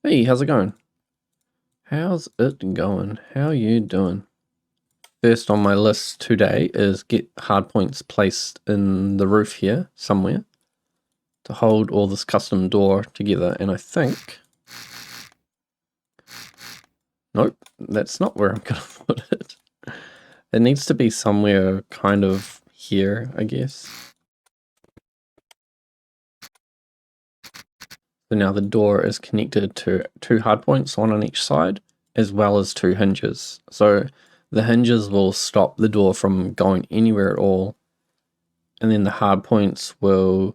Hey, how's it going? How's it going? How you doing? First on my list today is get hardpoints placed in the roof here somewhere to hold all this custom door together, and I think... Nope, that's not where I'm gonna put it. It needs to be somewhere kind of here, I guess. So now the door is connected to two hardpoints, one on each side, as well as two hinges. So the hinges will stop the door from going anywhere at all, and then the hardpoints will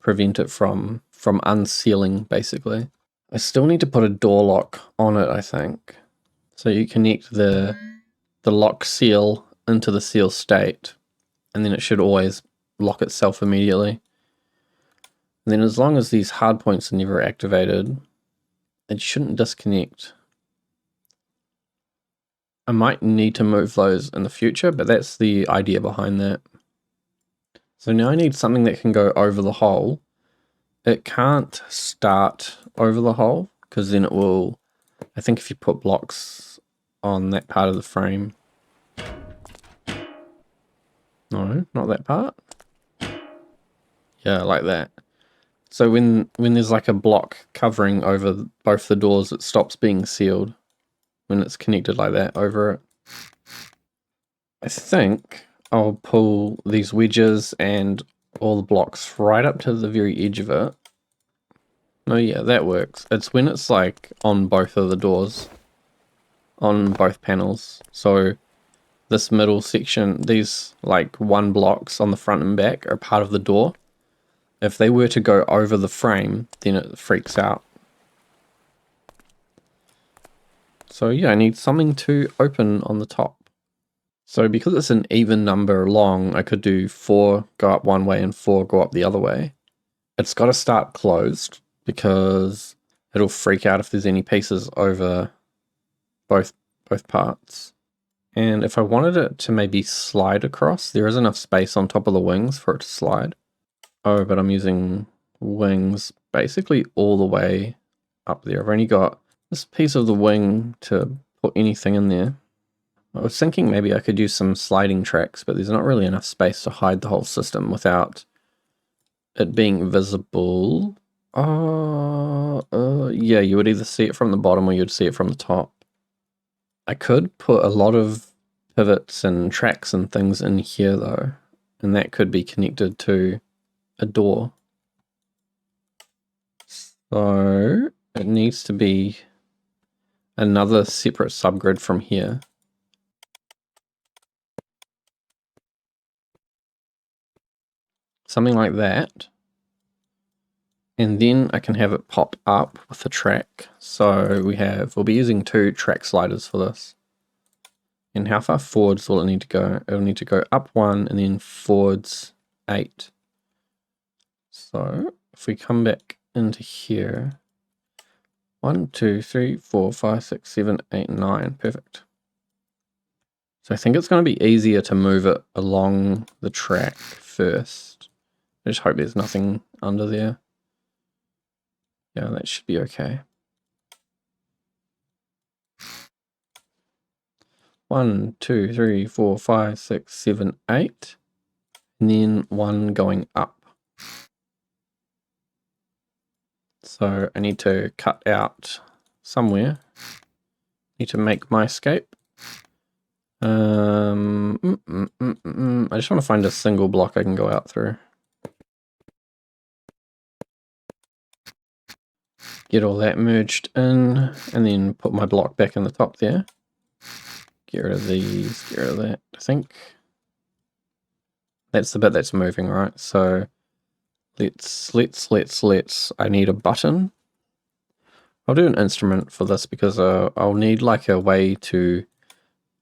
prevent it from unsealing, basically. I still need to put a door lock on it, I think. So you connect the lock seal into the seal state, and then it should always lock itself immediately. And then as long as these hardpoints are never activated, it shouldn't disconnect. I might need to move those in the future, but that's the idea behind that. So now I need something that can go over the hole. It can't start over the hole, because then it will, I think if you put blocks on that part of the frame. No, not that part. Yeah, like that. So when there's like a block covering over both the doors, it stops being sealed when it's connected like that over it. I think I'll pull these wedges and all the blocks right up to the very edge of it. Oh yeah, that works. It's when it's like on both of the doors, on both panels. So this middle section, these like one blocks on the front and back are part of the door. If they were to go over the frame, then it freaks out. So yeah, I need something to open on the top. So because it's an even number long, I could do 4 go up one way and 4 go up the other way. It's got to start closed because it'll freak out if there's any pieces over both parts. And if I wanted it to maybe slide across, there is enough space on top of the wings for it to slide. Oh, but I'm using wings basically all the way up there. I've only got this piece of the wing to put anything in there. I was thinking maybe I could use some sliding tracks, but there's not really enough space to hide the whole system without it being visible. Yeah, you would either see it from the bottom or you'd see it from the top. I could put a lot of pivots and tracks and things in here though, and that could be connected to a door. So it needs to be another separate subgrid from here. Something like that. And then I can have it pop up with a track. So we'll be using 2 track sliders for this. And how far forwards will it need to go? It'll need to go up 1 and then forwards 8. So if we come back into here, 1, 2, 3, 4, 5, 6, 7, 8, 9. Perfect. So I think it's going to be easier to move it along the track first. I just hope there's nothing under there. Yeah, that should be okay. 1, 2, 3, 4, 5, 6, 7, 8. And then 1 going up. So I need to cut out somewhere. Need to make my escape. I just want to find a single block I can go out through. Get all that merged in, and then put my block back in the top there. Get rid of these, get rid of that. I think that's the bit that's moving, right? So let's, I need a button. I'll do an instrument for this because I'll need like a way to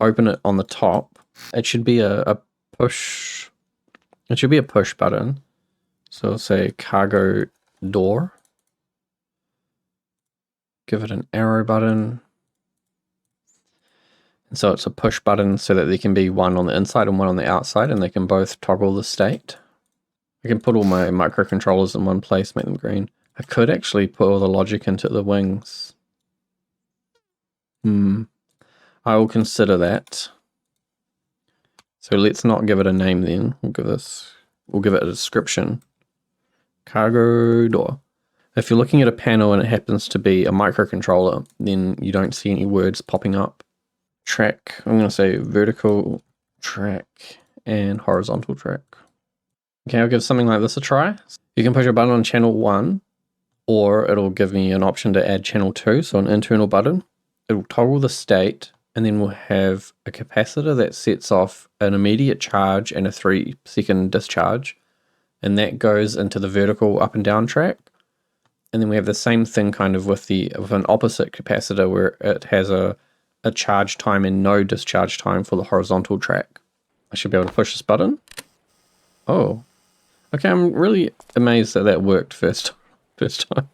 open it on the top. It should be a push, it should be a push button. So I'll say cargo door. Give it an arrow button. And so it's a push button so that there can be one on the inside and one on the outside, and they can both toggle the state. I can put all my microcontrollers in one place, make them green. I could actually put all the logic into the wings. I will consider that. So let's not give it a name then. We'll give it a description. Cargo door. If you're looking at a panel and it happens to be a microcontroller, then you don't see any words popping up. Track, I'm going to say vertical track and horizontal track. Okay, I'll give something like this a try. You can push a button on channel 1, or it'll give me an option to add channel 2, so an internal button. It'll toggle the state, and then we'll have a capacitor that sets off an immediate charge and a 3-second discharge, and that goes into the vertical up and down track. And then we have the same thing kind of with an opposite capacitor where it has a charge time and no discharge time for the horizontal track. I should be able to push this button. Oh, okay. I'm really amazed that that worked first time.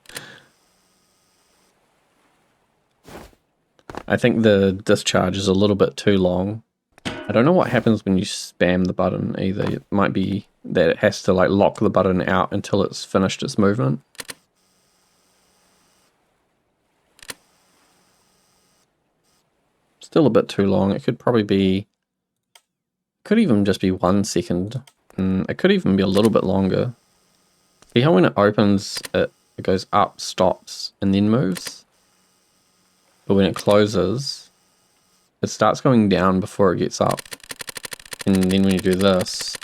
I think the discharge is a little bit too long. I don't know what happens when you spam the button either. It might be that it has to like lock the button out until it's finished its movement. Still a bit too long. It could probably be, could even just be 1 second. It could even be a little bit longer. See how when it opens, it goes up, stops, and then moves? But when it closes, it starts going down before it gets up. And then when you do this,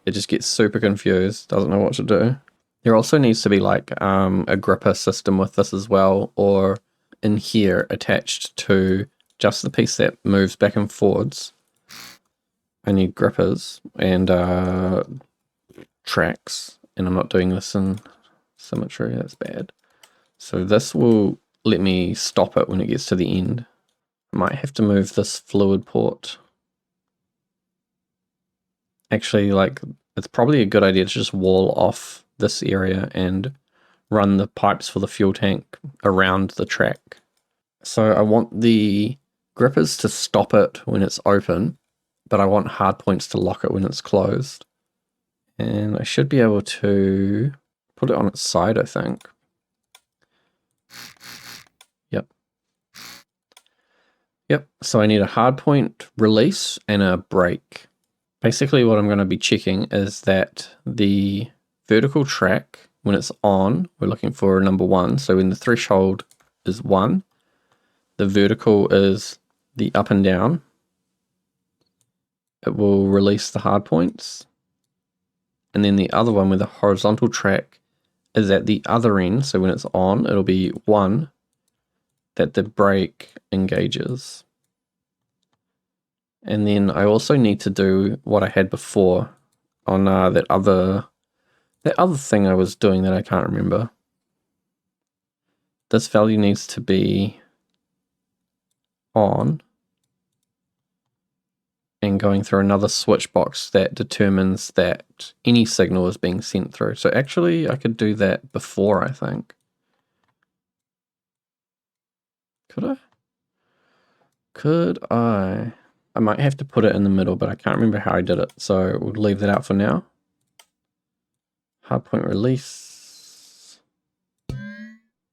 it just gets super confused, doesn't know what to do. There also needs to be like a gripper system with this as well, or in here attached to just the piece that moves back and forwards. I need grippers and tracks, and I'm not doing this in symmetry, that's bad. So this will let me stop it when it gets to the end. I might have to move this fluid port. Actually, like, it's probably a good idea to just wall off this area and run the pipes for the fuel tank around the track. So I want the grippers to stop it when it's open, but I want hard points to lock it when it's closed. And I should be able to put it on its side, I think. Yep, so I need a hard point release and a brake. Basically what I'm going to be checking is that the vertical track, when it's on, we're looking for number 1. So when the threshold is 1, the vertical is the up and down. It will release the hard points. And then the other one with the horizontal track is at the other end. So when it's on, it'll be 1 that the brake engages. And then I also need to do what I had before on that other thing I was doing that I can't remember. This value needs to be on and going through another switch box that determines that any signal is being sent through. So actually I could do that before, I think. Could I? Could I? I might have to put it in the middle, but I can't remember how I did it. So we'll leave that out for now. Hardpoint release.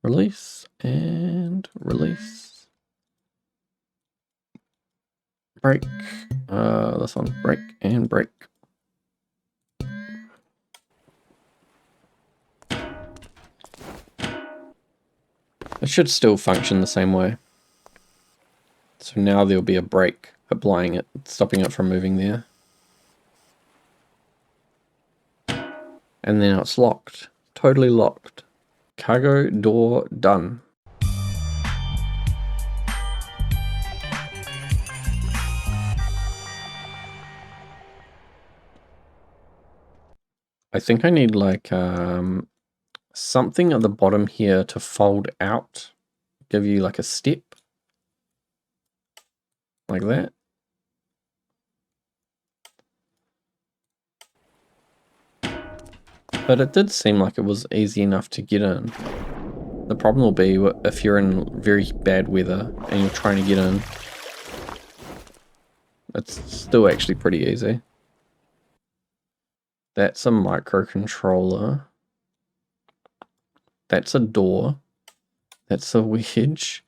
Release and release. Break. This one. Break and break. It should still function the same way. So now there'll be a brake applying it, stopping it from moving there. And then it's locked. Totally locked. Cargo door done. I think I need like something at the bottom here to fold out, give you like a step, like that. But it did seem like it was easy enough to get in. The problem will be if you're in very bad weather and you're trying to get in. It's still actually pretty easy. That's a microcontroller. That's a door. That's a wedge.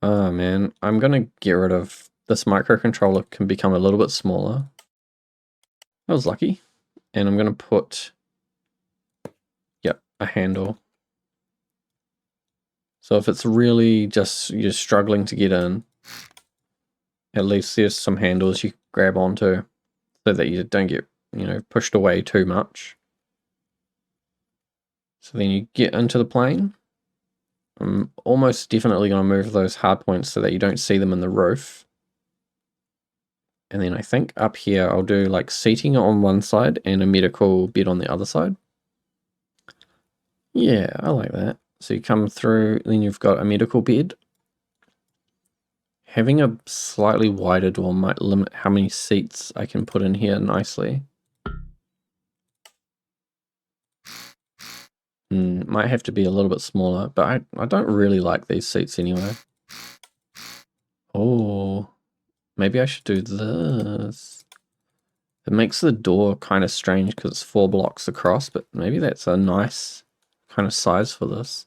Oh man, I'm gonna get rid of this microcontroller, can become a little bit smaller. I was lucky. And I'm gonna put, yep, a handle. So if it's really just you're struggling to get in, at least there's some handles you grab onto so that you don't get, pushed away too much. So then you get into the plane. I'm almost definitely going to move those hard points so that you don't see them in the roof. And then I think up here I'll do like seating on one side and a medical bed on the other side. Yeah, I like that. So you come through, then you've got a medical bed. Having a slightly wider door might limit how many seats I can put in here nicely. Might have to be a little bit smaller, but I don't really like these seats anyway. Oh, maybe I should do this. It makes the door kind of strange because it's 4 blocks across, but maybe that's a nice kind of size for this.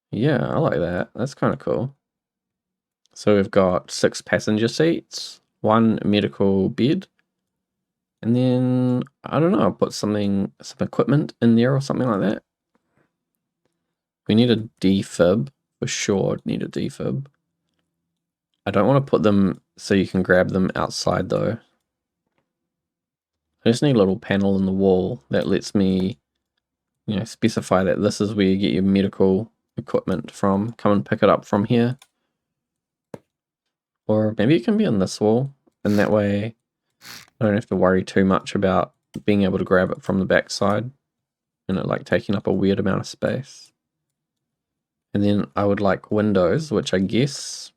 Yeah, I like that. That's kind of cool. So we've got 6 passenger seats, 1 medical bed, and then, I don't know, I'll put some equipment in there or something like that. We need a defib, for sure need a defib. I don't want to put them so you can grab them outside though. I just need a little panel in the wall that lets me, specify that this is where you get your medical equipment from. Come and pick it up from here. Or maybe it can be on this wall, and that way I don't have to worry too much about being able to grab it from the backside and it like taking up a weird amount of space. And then I would like windows, which I guess,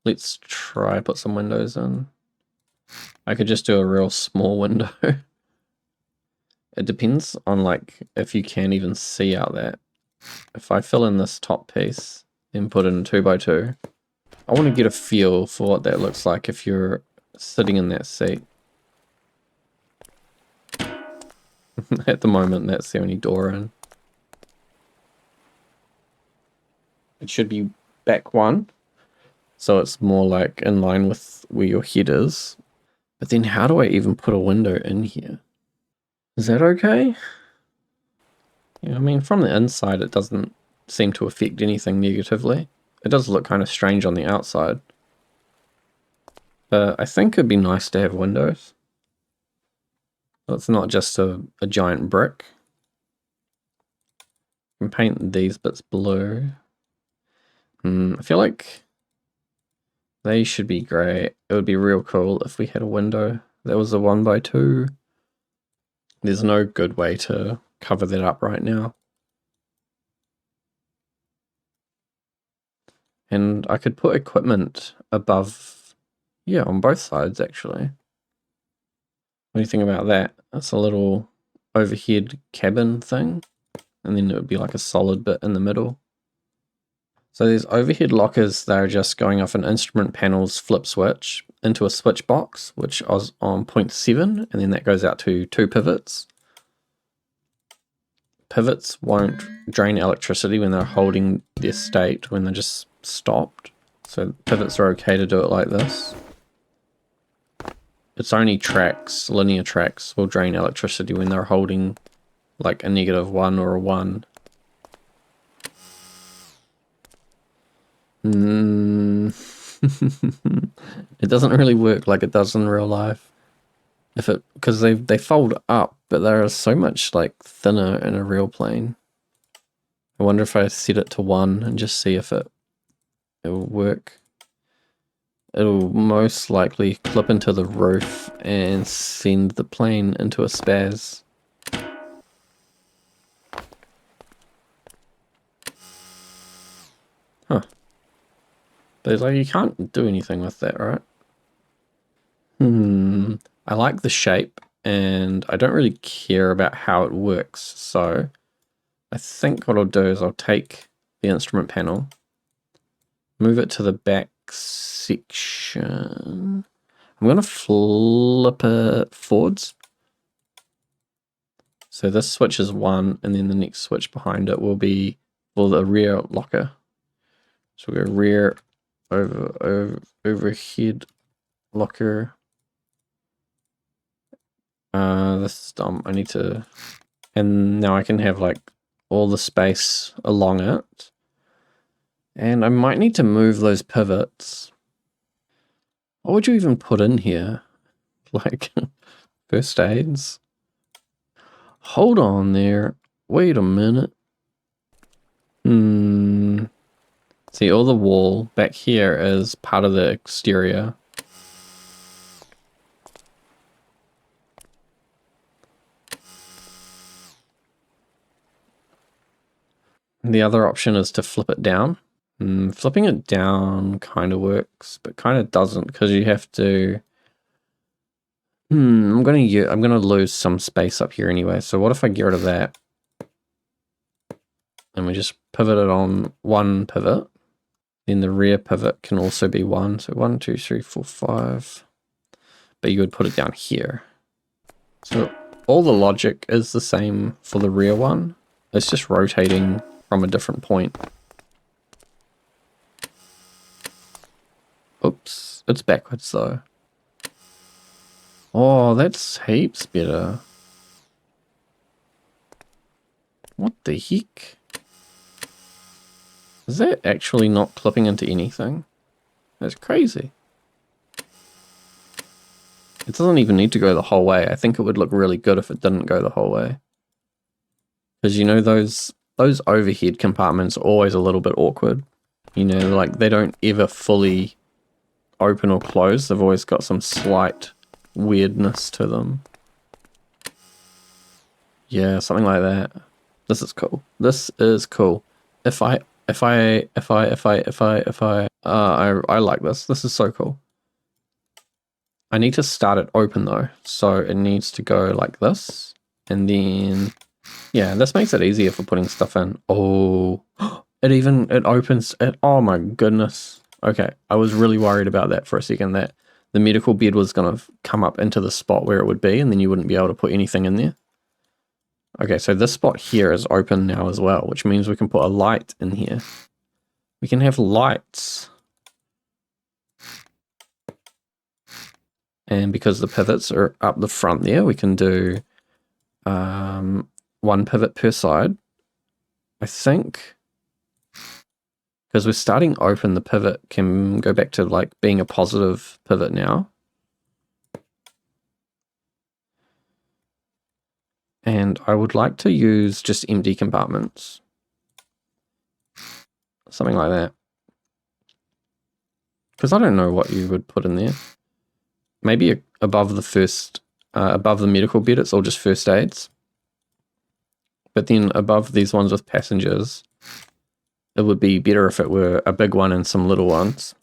let's try put some windows in. I could just do a real small window. It depends on like if you can even see out that. If I fill in this top piece and put in 2x2, I want to get a feel for what that looks like if you're sitting in that seat. At the moment, that's the only door in. It should be back one, so it's more like in line with where your head is. But then how do I even put a window in here? Is that okay? Yeah, I mean, from the inside, it doesn't seem to affect anything negatively. It does look kind of strange on the outside. But I think it'd be nice to have windows. So it's not just a giant brick. I can paint these bits blue. I feel like they should be grey. It would be real cool if we had a window that was a 1x2. There's no good way to cover that up right now. And I could put equipment above, yeah, on both sides actually. What do you think about that? That's a little overhead cabin thing. And then it would be like a solid bit in the middle. So there's overhead lockers that are just going off an instrument panel's flip switch into a switch box, which is on 0.7, and then that goes out to 2 pivots. Pivots won't drain electricity when they're holding their state, when they're just stopped. So pivots are okay to do it like this. It's only tracks, linear tracks, will drain electricity when they're holding like a -1 or a 1. It doesn't really work like it does in real life. Because they fold up, but they're so much like thinner in a real plane. I wonder if I set it to 1 and just see if it will work. It'll most likely clip into the roof and send the plane into a spaz. Huh. But like you can't do anything with that, right? I like the shape and I don't really care about how it works, so I think what I'll do is I'll take the instrument panel, move it to the back section. I'm going to flip it forwards. So this switch is 1, and then the next switch behind it will be for the rear locker. So we go rear overhead locker. This is dumb. I need to, and now I can have like all the space along it. And I might need to move those pivots. What would you even put in here? Like first aids? Hold on there. Wait a minute. See, all the wall back here is part of the exterior. And the other option is to flip it down. Flipping it down kind of works, but kind of doesn't, because you have to... I'm gonna lose some space up here anyway. So what if I get rid of that? And we just pivot it on one pivot. Then the rear pivot can also be 1. So 1, 2, 3, 4, 5. But you would put it down here. So all the logic is the same for the rear one. It's just rotating from a different point. Oops, it's backwards though. Oh, that's heaps better. What the heck? Is that actually not clipping into anything? That's crazy. It doesn't even need to go the whole way. I think it would look really good if it didn't go the whole way. Because you know those overhead compartments are always a little bit awkward. You know, like they don't ever fully open or close. They've always got some slight weirdness to them. Yeah, something like that. This is cool. This is cool. I like this. This is so cool. I need to start it open though. So it needs to go like this. And then, yeah, this makes it easier for putting stuff in. Oh, it opens it. Oh my goodness. Okay, I was really worried about that for a second, that the medical bed was going to come up into the spot where it would be, and then you wouldn't be able to put anything in there. Okay, so this spot here is open now as well, which means we can put a light in here. We can have lights. And because the pivots are up the front there, we can do 1 pivot per side, I think. Because we're starting open, the pivot can go back to like being a positive pivot now. And I would like to use just empty compartments. Something like that. Because I don't know what you would put in there. Maybe above the medical bed, it's all just first aids. But then above these ones with passengers, it would be better if it were a big one and some little ones.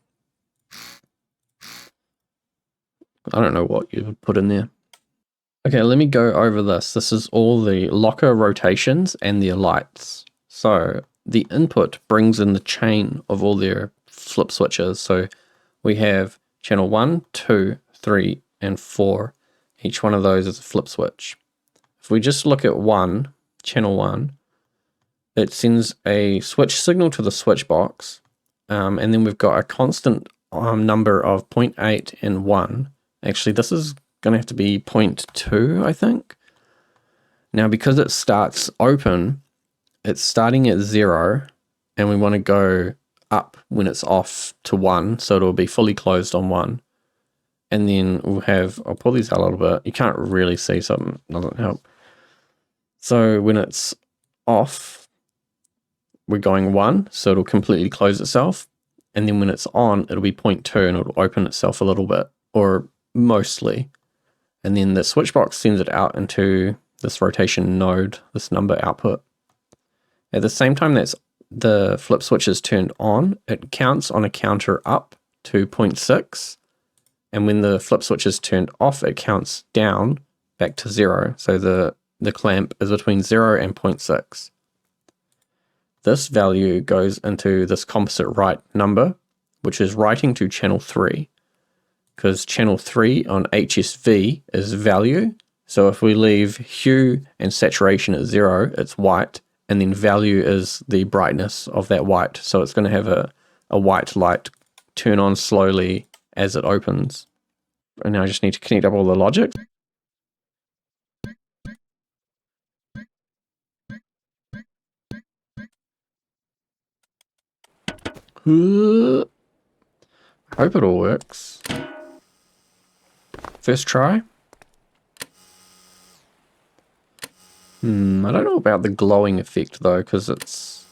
I don't know what you would put in there. Okay, let me go over this. This is all the locker rotations and their lights. So the input brings in the chain of all their flip switches. So we have channel 1, 2, 3, and 4. Each one of those is a flip switch. If we just look at channel 1, it sends a switch signal to the switch box. And then we've got a constant number of 0.8 and 1. Actually, this is going to have to be 0.2, I think. Now, because it starts open, it's starting at 0, and we want to go up when it's off to 1, so it'll be fully closed on 1. And then we'll have, I'll pull these out a little bit. You can't really see, so it doesn't help. So when it's off, we're going 1, so it'll completely close itself. And then when it's on, it'll be 0.2, and it'll open itself a little bit, or mostly. And then the switch box sends it out into this rotation node, this number output. At the same time that's the flip switch is turned on, it counts on a counter up to 0.6. And when the flip switch is turned off, it counts down back to 0. So the clamp is between 0 and 0.6. This value goes into this composite write number, which is writing to channel 3. Because channel 3 on HSV is value, So if we leave hue and saturation at 0, it's white, and then value is the brightness of that white. So it's going to have a white light turn on slowly as it opens. And now I just need to connect up all the logic. I hope it all works. First try. I don't know about the glowing effect though, because it's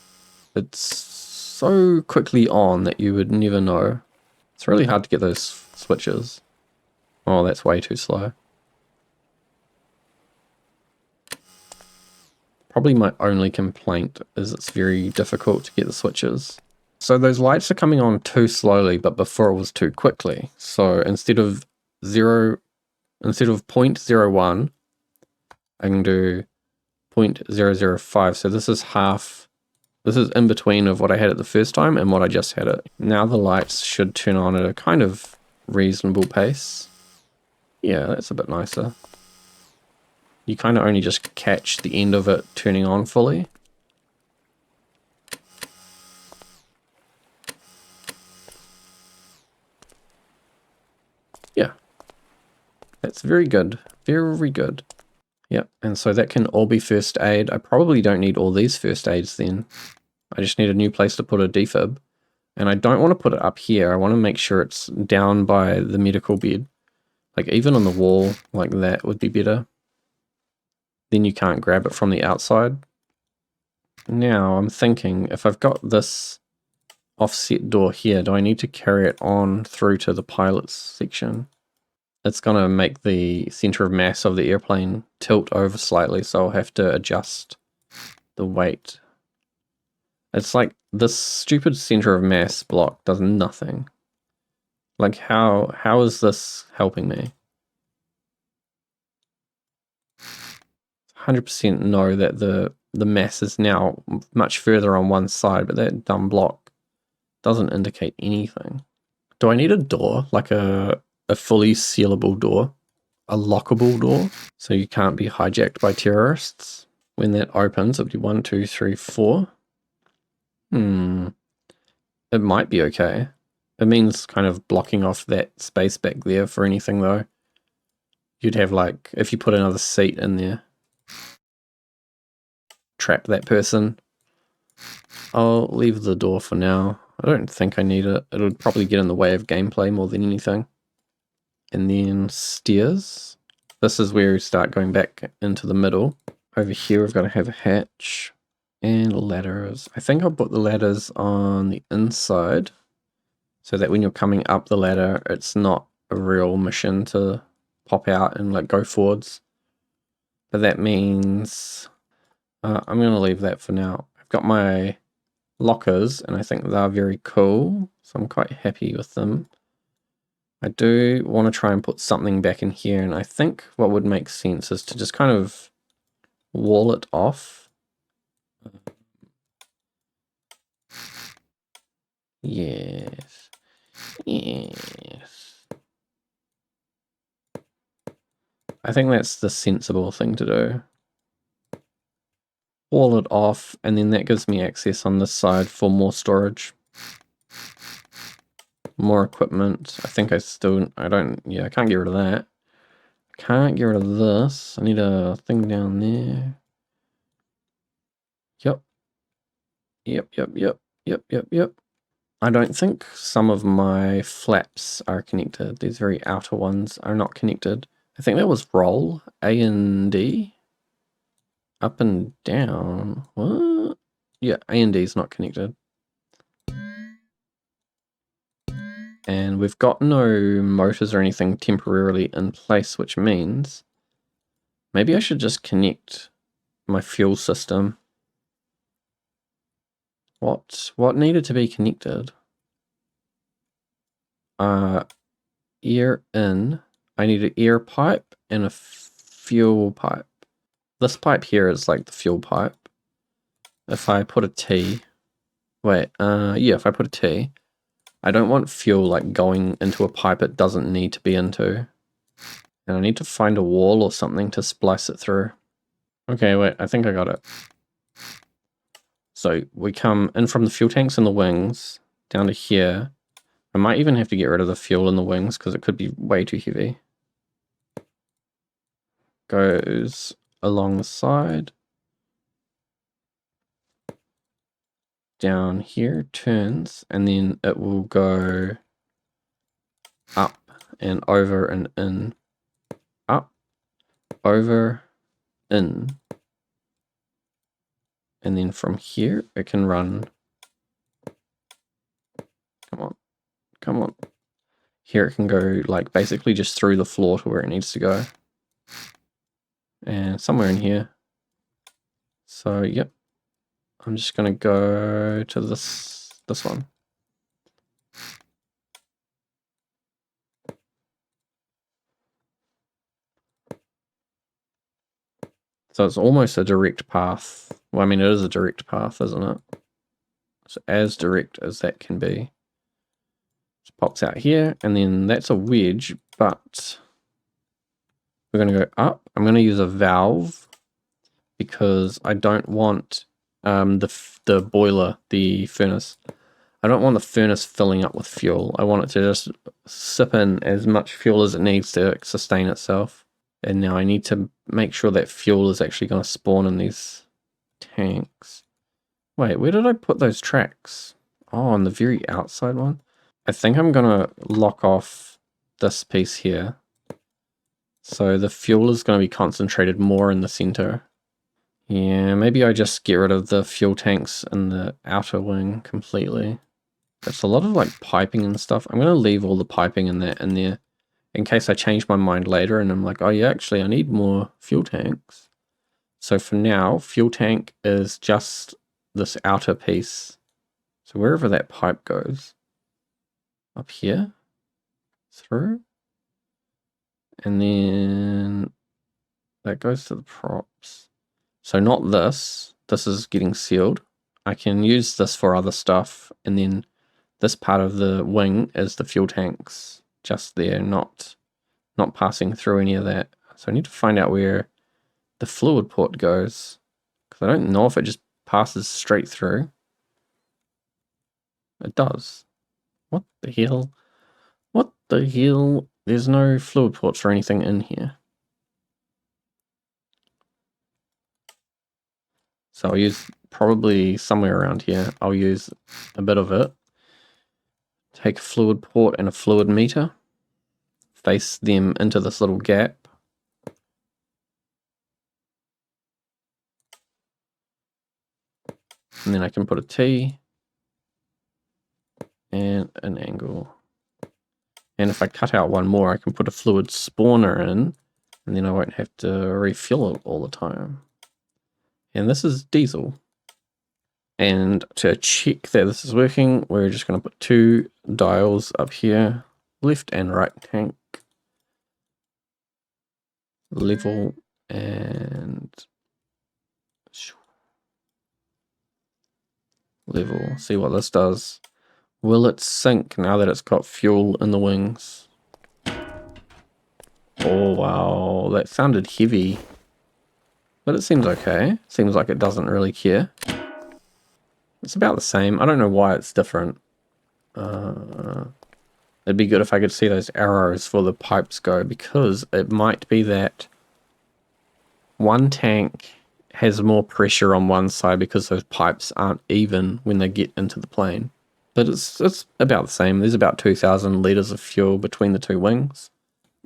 so quickly on that you would never know. It's really hard to get those switches. Oh, that's way too slow. Probably my only complaint is it's very difficult to get the switches. So those lights are coming on too slowly, but before it was too quickly. So instead of 0.01, I can do 0.005. So this is half. This is in between of what I had it the first time and what I just had it. Now the lights should turn on at a kind of reasonable pace. Yeah, that's a bit nicer. You kind of only just catch the end of it turning on fully. Yeah. That's very good. Very good. Yep, and so that can all be first aid. I probably don't need all these first aids then. I just need a new place to put a defib. And I don't want to put it up here. I want to make sure it's down by the medical bed. Like even on the wall, like that would be better. Then you can't grab it from the outside. Now I'm thinking, if I've got this offset door here, do I need to carry it on through to the pilot's section? It's going to make the center of mass of the airplane tilt over slightly, so I'll have to adjust the weight. It's like this stupid center of mass block does nothing. Like how is this helping me? 100% know that the mass is now much further on one side, but that dumb block doesn't indicate anything. Do I need a door, like a fully sealable door? A lockable door, so you can't be hijacked by terrorists? When that opens, it'll be 1, 2, 3, 4. It might be okay. It means kind of blocking off that space back there for anything though. You'd have like, if you put another seat in there, trap that person. I'll leave the door for now. I don't think I need it. It would probably get in the way of gameplay more than anything. And then stairs. This is where we start going back into the middle. Over here we've got to have a hatch and ladders. I think I'll put the ladders on the inside so that when you're coming up the ladder, it's not a real mission to pop out and like go forwards. But that means I'm going to leave that for now. I've got my lockers and I think they're very cool, so I'm quite happy with them. I do want to try and put something back in here, and I think what would make sense is to just kind of wall it off. Yes. Yes. I think that's the sensible thing to do. Wall it off, and then that gives me access on this side for more storage. More equipment. I think I can't get rid of that. I can't get rid of this. I need a thing down there. Yep. I don't think some of my flaps are connected. These very outer ones are not connected. I think that was roll, A and D. Up and down. What? Yeah, A and D is not connected. And we've got no motors or anything temporarily in place, which means maybe I should just connect my fuel system. What needed to be connected? Air in. I need an air pipe and a fuel pipe. This pipe here is like the fuel pipe. If I put a T, if I put a T, I don't want fuel like going into a pipe it doesn't need to be into. And I need to find a wall or something to splice it through. Okay, wait, I think I got it. So we come in from the fuel tanks and the wings down to here. I might even have to get rid of the fuel in the wings because it could be way too heavy. Goes along the side. Down here, turns, and then it will go up and over and in. Up, over, in. And then from here, it can run. Come on. Come on. Here it can go, like, basically just through the floor to where it needs to go. And somewhere in here. So, yep. I'm just going to go to this one. So it's almost a direct path. Well, I mean, it is a direct path, isn't it? It's as direct as that can be. Just pops out here, and then that's a wedge, but we're going to go up. I'm going to use a valve because I don't want the boiler, the furnace. I don't want the furnace filling up with fuel. I want it to just sip in as much fuel as it needs to sustain itself. And now I need to make sure that fuel is actually going to spawn in these tanks. Wait, where did I put those tracks? Oh, on the very outside one. I think I'm going to lock off this piece here. So the fuel is going to be concentrated more in the center. Yeah, maybe I just get rid of the fuel tanks in the outer wing completely. It's a lot of like piping and stuff. I'm going to leave all the piping in there in case I change my mind later and I'm like, oh yeah, actually I need more fuel tanks. So for now, fuel tank is just this outer piece. So wherever that pipe goes, up here, through, and then that goes to the props. So not this, this is getting sealed. I can use this for other stuff, and then this part of the wing is the fuel tanks just there, not passing through any of that. So I need to find out where the fluid port goes, because I don't know if it just passes straight through. It does. What the hell? What the hell? There's no fluid ports or anything in here. So I'll use probably somewhere around here. I'll use a bit of it. Take a fluid port and a fluid meter. Face them into this little gap. And then I can put a T and an angle. And if I cut out one more, I can put a fluid spawner in, and then I won't have to refill it all the time. And this is diesel. And to check that this is working, we're just going to put 2 dials up here, left and right tank, level, and level. See what this does. Will it sink now that it's got fuel in the wings? Oh wow, that sounded heavy. But it seems okay. Seems like it doesn't really care. It's about the same. I don't know why it's different. It'd be good if I could see those arrows for the pipes go, because it might be that one tank has more pressure on one side because those pipes aren't even when they get into the plane. But it's about the same. There's about 2,000 litres of fuel between the 2 wings.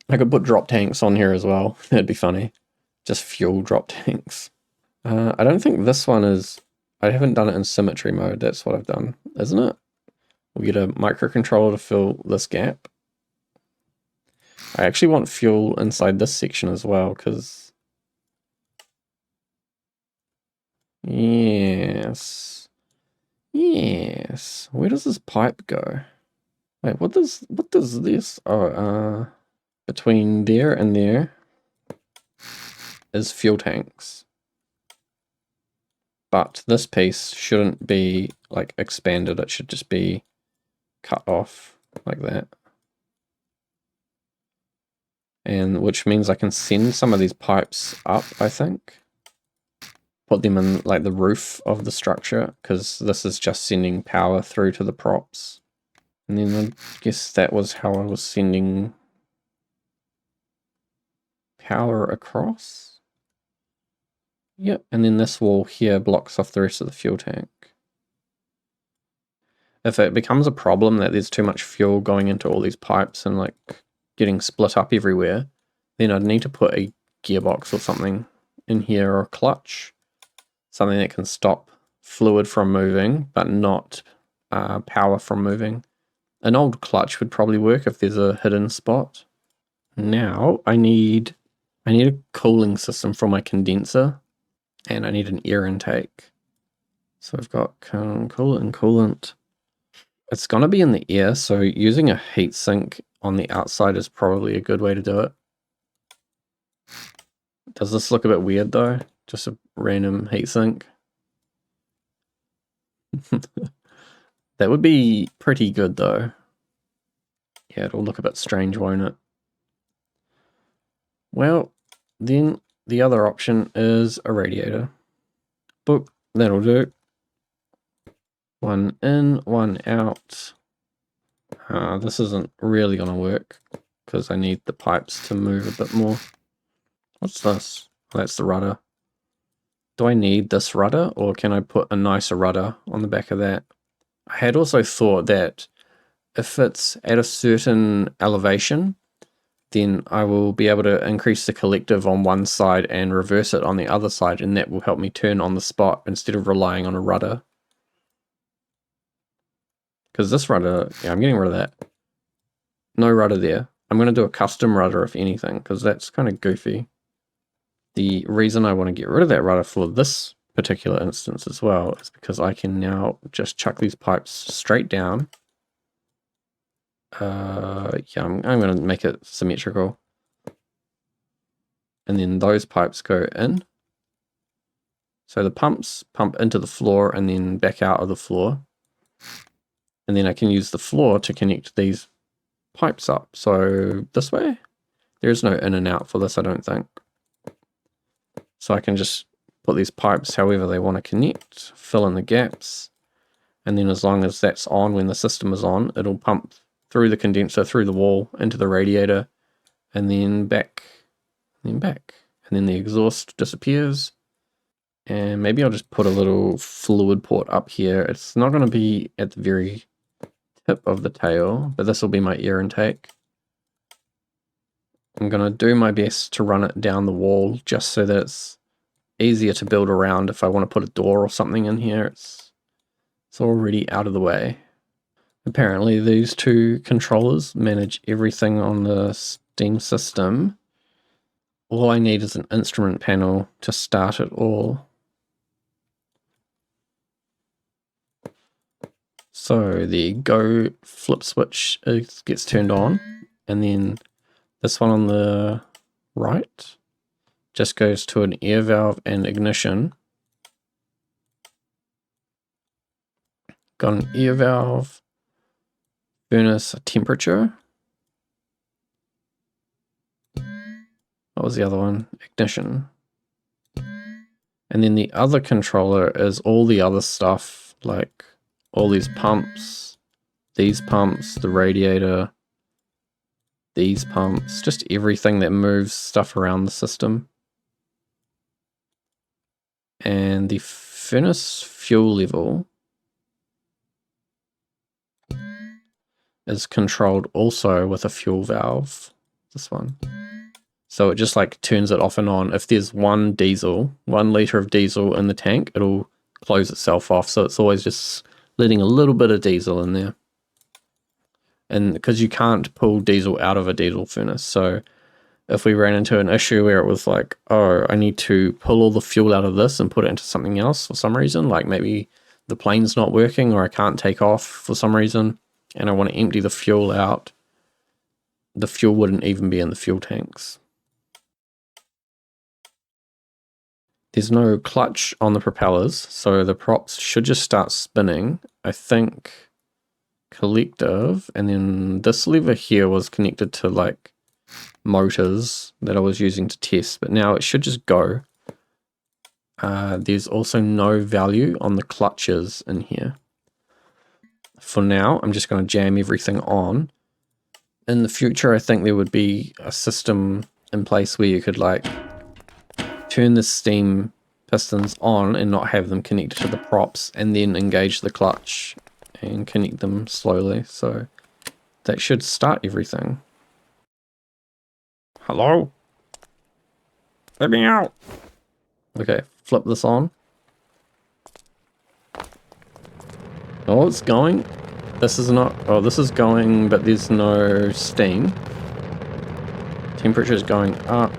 I could put drop tanks on here as well. That'd be funny. Just fuel drop tanks. I don't think this one is... I haven't done it in symmetry mode. That's what I've done, isn't it? We'll get a microcontroller to fill this gap. I actually want fuel inside this section as well, because... Yes. Yes. Where does this pipe go? Wait, what does this... Oh, between there and there is fuel tanks. But this piece shouldn't be, like, expanded. It should just be cut off like that. and which means I can send some of these pipes up, I think. Put them in like the roof of the structure, because this is just sending power through to the props. And then I guess that was how I was sending power across. Yep, and then this wall here blocks off the rest of the fuel tank. If it becomes a problem that there's too much fuel going into all these pipes and like getting split up everywhere, then I'd need to put a gearbox or something in here, or a clutch. Something that can stop fluid from moving, but not power from moving. An old clutch would probably work if there's a hidden spot. Now I need a cooling system for my condenser, and I need an air intake. So I've got coolant and coolant. It's going to be in the air, so using a heatsink on the outside is probably a good way to do it. Does this look a bit weird though? Just a random heatsink. That would be pretty good though. Yeah, it'll look a bit strange, won't it? Well, then the other option is a radiator. Boop, that'll do. One in, one out. This isn't really going to work because I need the pipes to move a bit more. What's this? Oh, that's the rudder. Do I need this rudder, or can I put a nicer rudder on the back of that? I had also thought that if it's at a certain elevation, then I will be able to increase the collective on one side and reverse it on the other side, and that will help me turn on the spot instead of relying on a rudder. Because this rudder, yeah, I'm getting rid of that. No rudder there. I'm going to do a custom rudder if anything, because that's kind of goofy. The reason I want to get rid of that rudder for this particular instance as well is because I can now just chuck these pipes straight down. Yeah, I'm going to make it symmetrical. And then those pipes go in. So the pumps pump into the floor and then back out of the floor. And then I can use the floor to connect these pipes up. So this way, there is no in and out for this, I don't think. So I can just put these pipes however they want to connect, fill in the gaps, and then as long as that's on when the system is on, it'll pump through the condenser, through the wall, into the radiator, and then back, and then back. And then the exhaust disappears. And maybe I'll just put a little fluid port up here. It's not going to be at the very tip of the tail, but this will be my air intake. I'm going to do my best to run it down the wall just so that it's easier to build around if I want to put a door or something in here. It's already out of the way. Apparently these two controllers manage everything on the Steam system. All I need is an instrument panel to start it all. So the go flip switch gets turned on, and then this one on the right just goes to an air valve and ignition. Got an air valve, furnace temperature. What was the other one? Ignition. And then the other controller is all the other stuff, like all these pumps, the radiator, these pumps, just everything that moves stuff around the system. And the furnace fuel level is controlled also with a fuel valve, this one. So it just like turns it off and on. If there's 1 liter of diesel in the tank, it'll close itself off. So it's always just letting a little bit of diesel in there. And because you can't pull diesel out of a diesel furnace. So if we ran into an issue where it was like, oh, I need to pull all the fuel out of this and put it into something else for some reason, like maybe the plane's not working or I can't take off for some reason, and I want to empty the fuel out, the fuel wouldn't even be in the fuel tanks. There's no clutch on the propellers, so the props should just start spinning. I think collective, and then this lever here was connected to like motors that I was using to test, but now it should just go. There's also no value on the clutches in here. For now, I'm just going to jam everything on. In the future, I think there would be a system in place where you could like turn the steam pistons on and not have them connected to the props, and then engage the clutch and connect them slowly. So that should start everything. Hello? Let me out! Okay, flip this on. Oh, it's going. This is not... Oh, this is going, but there's no steam. Temperature is going up.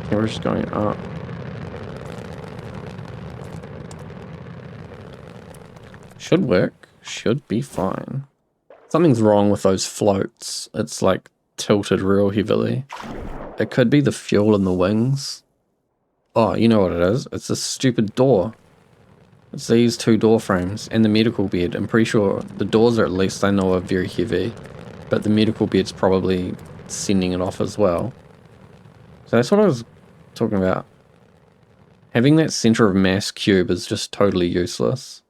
Temperature is going up. Should work. Should be fine. Something's wrong with those floats. It's like tilted real heavily. It could be the fuel in the wings. Oh, you know what it is. It's a stupid door. It's these two door frames and the medical bed. I'm pretty sure the doors are, at least I know, are very heavy, but the medical bed's probably sending it off as well. So that's what I was talking about. Having that center of mass cube is just totally useless,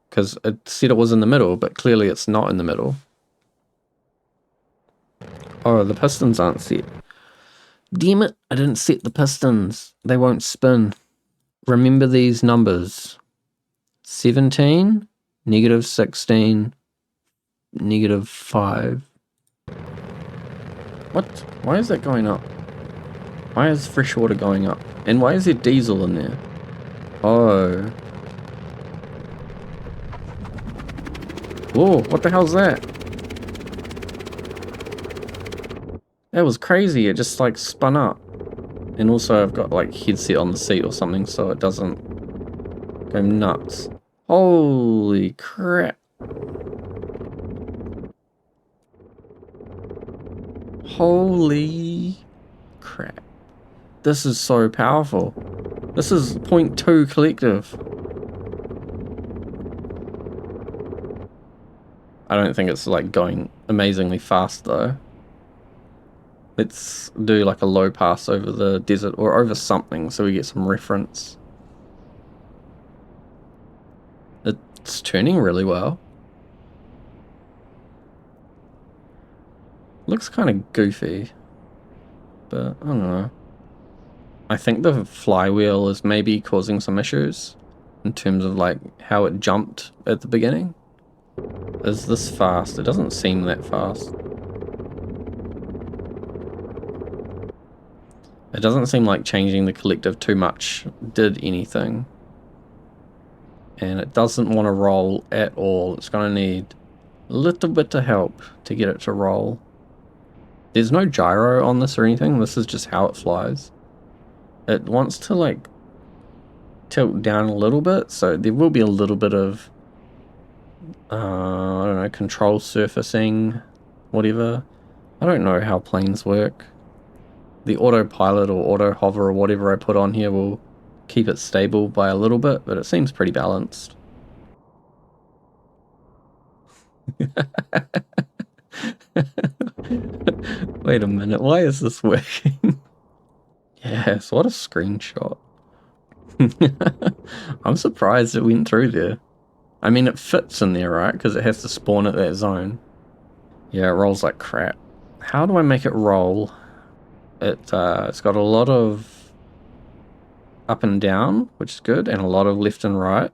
because it said it was in the middle, but clearly it's not in the middle. Oh, the pistons aren't set. Damn it, I didn't set the pistons. They won't spin. Remember these numbers. 17, negative 16, negative 5. What? Why is that going up? Why is fresh water going up? And why is there diesel in there? Oh. Whoa, what the hell's that? That was crazy, it just like spun up. And also I've got like headset on the seat or something so it doesn't go nuts. Holy crap. Holy crap. This is so powerful. This is 0.2 collective. I don't think it's like going amazingly fast though. Let's do like a low pass over the desert or over something so we get some reference. It's turning really well. Looks kind of goofy, but I don't know. I think the flywheel is maybe causing some issues in terms of like how it jumped at the beginning. Is this fast? It doesn't seem that fast. It doesn't seem like changing the collective too much did anything. And it doesn't want to roll at all. It's going to need a little bit of help to get it to roll. There's no gyro on this or anything. This is just how it flies. It wants to like tilt down a little bit, so there will be a little bit of I don't know, control surfacing, whatever. I don't know how planes work. The autopilot or auto hover or whatever I put on here will keep it stable by a little bit, but it seems pretty balanced. Wait a minute, why is this working? Yes, what a screenshot. I'm surprised it went through there. I mean, it fits in there, right? Because it has to spawn at that zone. Yeah, it rolls like crap. How do I make it roll? It's got a lot of up and down, which is good, and a lot of left and right,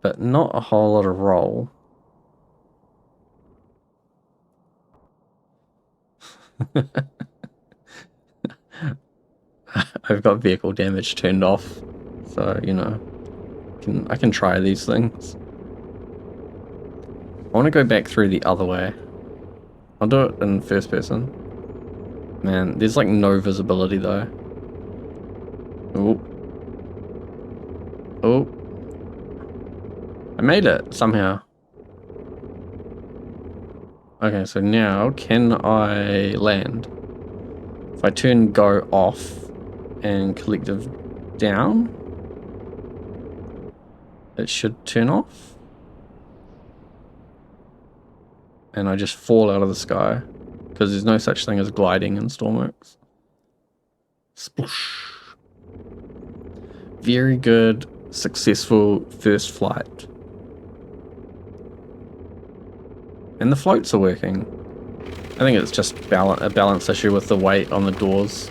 but not a whole lot of roll. I've got vehicle damage turned off, so you know, I can try these things. I want to go back through the other way. I'll do it in first person. Man, there's like no visibility though. Oh. Oh. I made it somehow. Okay, so now can I land? If I turn go off and collective down, it should turn off. And I just fall out of the sky. because there's no such thing as gliding in Stormworks. Sploosh. Very good, successful first flight. And the floats are working. I think it's just a balance issue with the weight on the doors.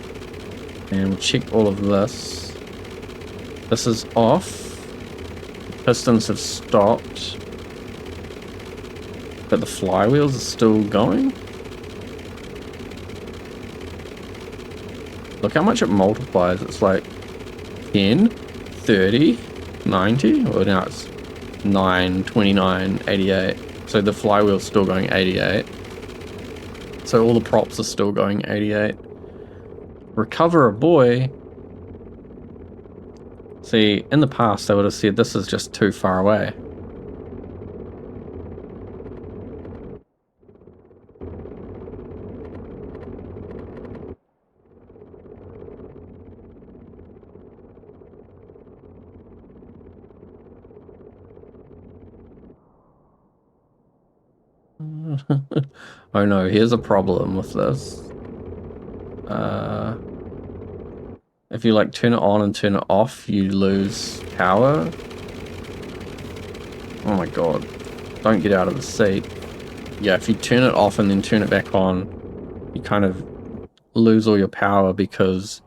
And we'll check all of this. This is off. Pistons have stopped. But the flywheels are still going. Look how much it multiplies. It's like 10, 30, 90. Well, now it's 9, 29, 88. So the flywheel's still going 88. So all the props are still going 88. Recover a buoy. See, in the past I would have said this is just too far away. Oh no, here's a problem with this. If you like turn it on and turn it off, you lose power. Oh my god. Don't get out of the seat. Yeah, if you turn it off and then turn it back on, you kind of lose all your power because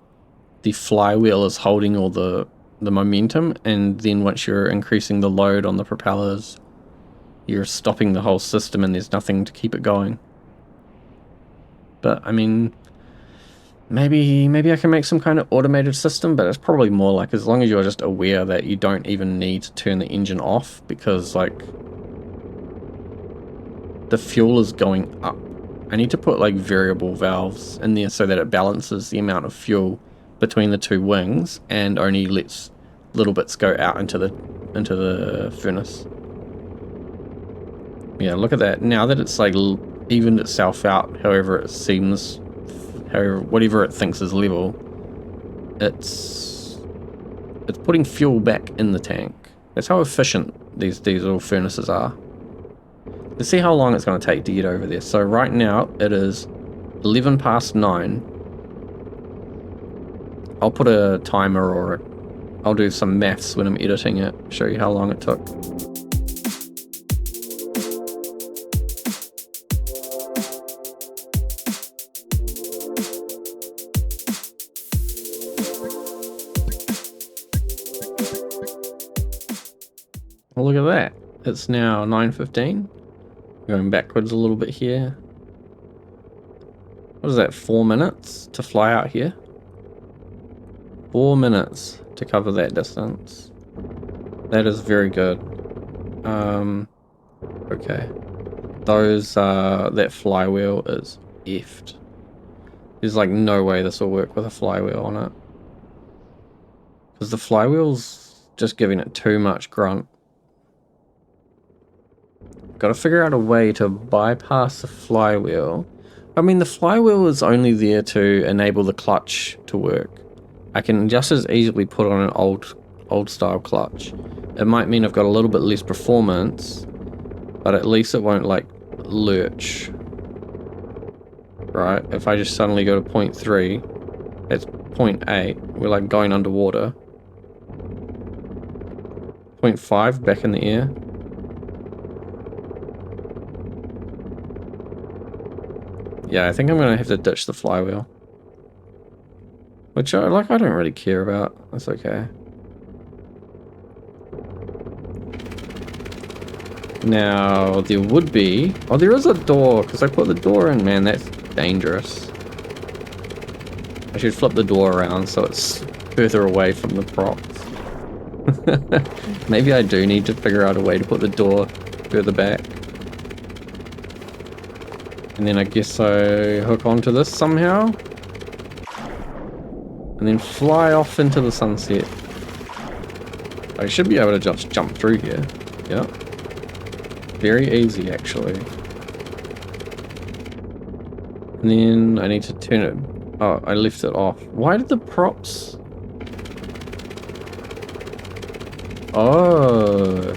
the flywheel is holding all the momentum, and then once you're increasing the load on the propellers, you're stopping the whole system and there's nothing to keep it going. But I mean, maybe I can make some kind of automated system, but it's probably more like as long as you're just aware that you don't even need to turn the engine off, because like the fuel is going up. I need to put like variable valves in there so that it balances the amount of fuel between the two wings and only lets little bits go out into the furnace. Yeah, look at that. Now that it's like evened itself out, however it seems, whatever it thinks is level, it's putting fuel back in the tank. That's how efficient these diesel furnaces are. Let's see how long it's going to take to get over there. So right now it is 11 past 9. I'll put a timer, or I'll do some maths when I'm editing it, show you how long it took. Well, look at that. It's now 9:15. Going backwards a little bit here. What is that, 4 minutes to fly out here? 4 minutes to cover that distance. That is very good. Okay. That flywheel is effed. There's like no way this will work with a flywheel on it. Because the flywheel's just giving it too much grunt. Got to figure out a way to bypass the flywheel. I mean, the flywheel is only there to enable the clutch to work. I can just as easily put on an old style clutch. It might mean I've got a little bit less performance, but at least it won't like lurch. Right? If I just suddenly go to 0.3, that's 0.8. We're like going underwater. 0.5 back in the air. Yeah, I think I'm gonna have to ditch the flywheel. Which I don't really care about. That's okay. Now, there would be... Oh, there is a door, because I put the door in. Man, that's dangerous. I should flip the door around so it's further away from the props. Maybe I do need to figure out a way to put the door further back. And then I guess I hook onto this somehow. And then fly off into the sunset. I should be able to just jump through here. Yep. Very easy, actually. And then I need to turn it... Oh, I left it off. Why did the props... Oh...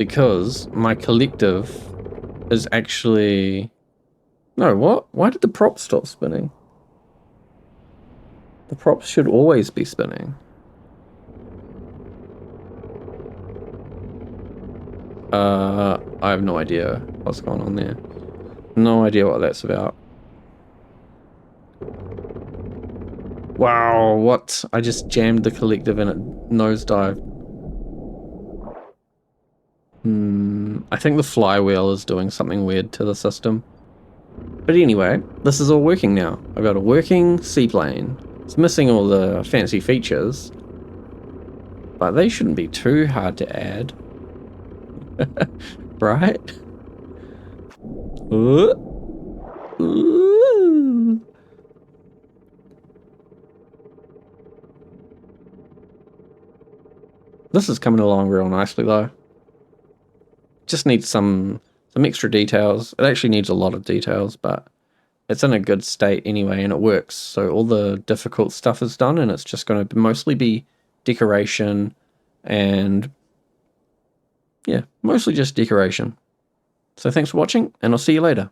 because my collective is actually... No, what? Why did the prop stop spinning? The props should always be spinning. I have no idea what's going on there. No idea what that's about. Wow, what? I just jammed the collective and it nosedived. I think the flywheel is doing something weird to the system. But anyway, this is all working now. I've got a working seaplane. It's missing all the fancy features, but they shouldn't be too hard to add. Right? Ooh. This is coming along real nicely though. Just needs some extra details. It actually needs a lot of details, but it's in a good state anyway and it works. So all the difficult stuff is done and it's just going to mostly be decoration and yeah, mostly just decoration. So thanks for watching and I'll see you later.